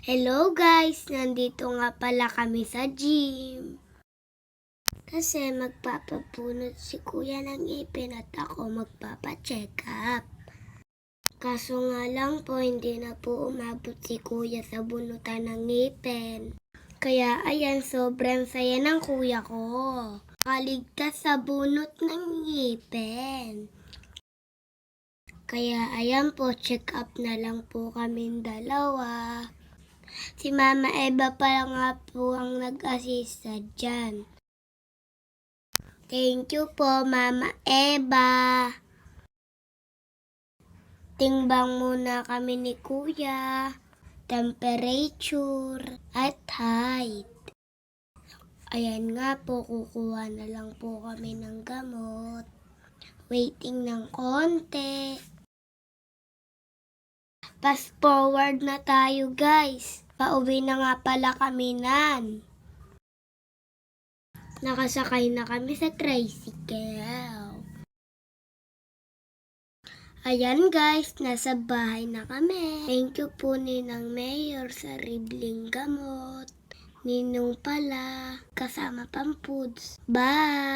Hello guys! Nandito nga pala kami sa gym. Kasi magpapapunot si kuya ng ngipin at ako magpapacheck up. Kaso nga lang po, hindi na po umabot si kuya sa bunutan ng ngipin. Kaya ayan, sobrang saya ng kuya ko. Kaligtas sa bunot ng ngipin. Kaya ayan po, check up na lang po kaming dalawa. Si Mama Eva pa nga po ang nag-assist dyan. Thank you po, Mama Eva. Timbang muna kami ni Kuya. Temperature at height. Ayan nga po, kukuha na lang po kami ng gamot. Waiting ng konti. Fast forward na tayo guys. Pauwi na nga pala kami nan. Nakasakay na kami sa tricycle. Ayan guys, nasa bahay na kami. Thank you po Ninang Mayor sa ribling gamot. Ninong pala, kasama pang foods. Bye!